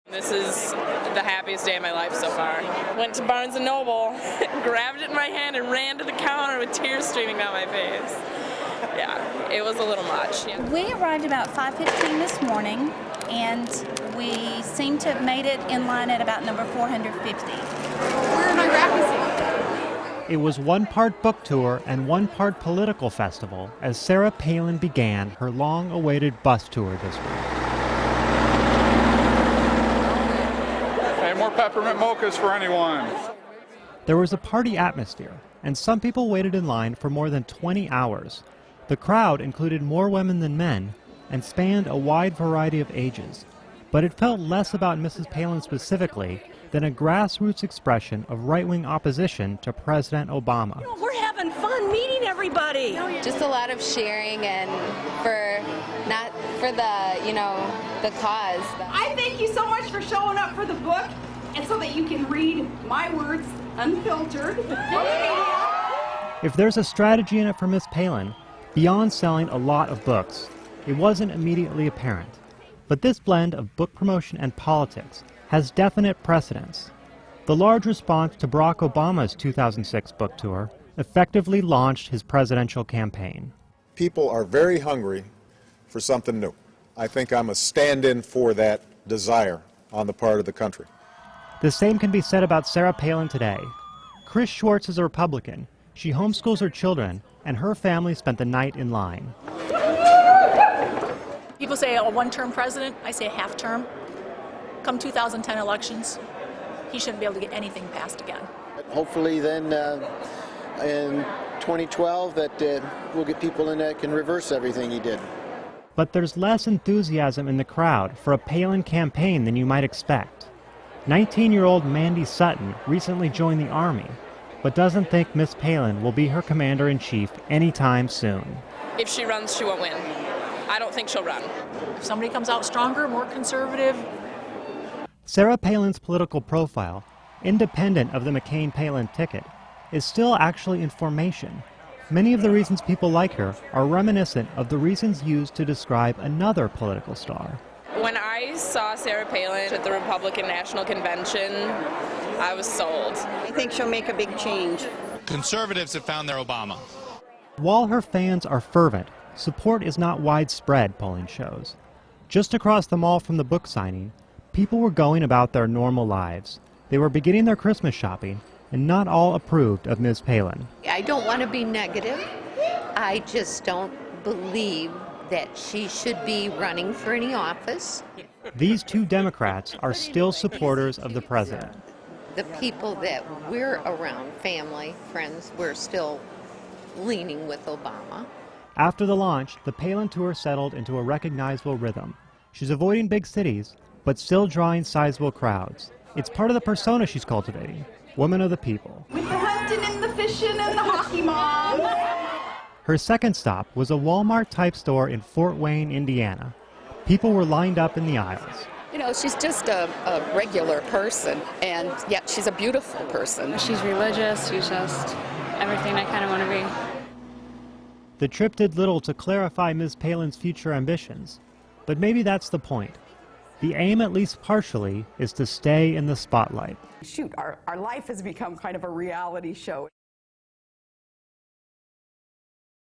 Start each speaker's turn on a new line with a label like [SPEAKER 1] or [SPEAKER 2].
[SPEAKER 1] This is the happiest day of my life so far. Went to Barnes & Noble, grabbed it in my hand and ran to the counter with tears streaming down my face. Yeah, it was a little much. Yeah.
[SPEAKER 2] We arrived about 5:15 this morning, and we seem to have made it in line at about number 450.
[SPEAKER 3] Where am I practicing?
[SPEAKER 4] It was one part book tour and one part political festival as Sarah Palin began her long-awaited bus tour this week.
[SPEAKER 5] Hey, more peppermint mochas for anyone.
[SPEAKER 4] There was a party atmosphere, and some people waited in line for more than 20 hours. The crowd included more women than men and spanned a wide variety of ages. But it felt less about Mrs. Palin specifically than a grassroots expression of right-wing opposition to President Obama.
[SPEAKER 6] We're having fun meeting everybody.
[SPEAKER 7] Just a lot of sharing and not for the cause.
[SPEAKER 3] I thank you so much for showing up for the book and so that you can read my words unfiltered.
[SPEAKER 4] If there's a strategy in it for Miss Palin, beyond selling a lot of books, it wasn't immediately apparent. But this blend of book promotion and politics has definite precedence. The large response to Barack Obama's 2006 book tour effectively launched his presidential campaign.
[SPEAKER 8] People are very hungry for something new. I think I'm a stand-in for that desire on the part of the country.
[SPEAKER 4] The same can be said about Sarah Palin today. Chris Schwartz is a Republican. She homeschools her children, and her family spent the night in line.
[SPEAKER 6] People say a one-term president. I say a half-term. Come 2010 elections, he shouldn't be able to get anything passed again.
[SPEAKER 9] Hopefully then in 2012 that we'll get people in that can reverse everything he did.
[SPEAKER 4] But there's less enthusiasm in the crowd for a Palin campaign than you might expect. 19-year-old Mandy Sutton recently joined the Army, but doesn't think Miss Palin will be her commander-in-chief anytime soon.
[SPEAKER 1] If she runs, she won't win. I don't think she'll run.
[SPEAKER 6] If somebody comes out stronger, more conservative.
[SPEAKER 4] Sarah Palin's political profile, independent of the McCain-Palin ticket, is still actually in formation. Many of the reasons people like her are reminiscent of the reasons used to describe another political star.
[SPEAKER 1] When I saw Sarah Palin at the Republican National Convention, I was sold.
[SPEAKER 3] I think she'll make a big change.
[SPEAKER 10] Conservatives have found their Obama.
[SPEAKER 4] While her fans are fervent, support is not widespread, polling shows. Just across the mall from the book signing, people were going about their normal lives. They were beginning their Christmas shopping, and not all approved of Ms. Palin.
[SPEAKER 7] I don't want to be negative. I just don't believe that she should be running for any office.
[SPEAKER 4] These two Democrats are still supporters of the president.
[SPEAKER 7] The people that we're around, family, friends, we're still leaning with Obama.
[SPEAKER 4] After the launch, the Palin tour settled into a recognizable rhythm. She's avoiding big cities, but still drawing sizable crowds. It's part of the persona she's cultivating, woman of the people.
[SPEAKER 3] With the hunting and the fishing and the hockey mom.
[SPEAKER 4] Her second stop was a Walmart-type store in Fort Wayne, Indiana. People were lined up in the aisles.
[SPEAKER 11] You know, she's just a regular person, and yet she's a beautiful person.
[SPEAKER 12] She's religious, she's just everything I kind of want to be.
[SPEAKER 4] The trip did little to clarify Ms. Palin's future ambitions, but maybe that's the point. The aim, at least partially, is to stay in the spotlight.
[SPEAKER 13] Shoot, our life has become kind of a reality show.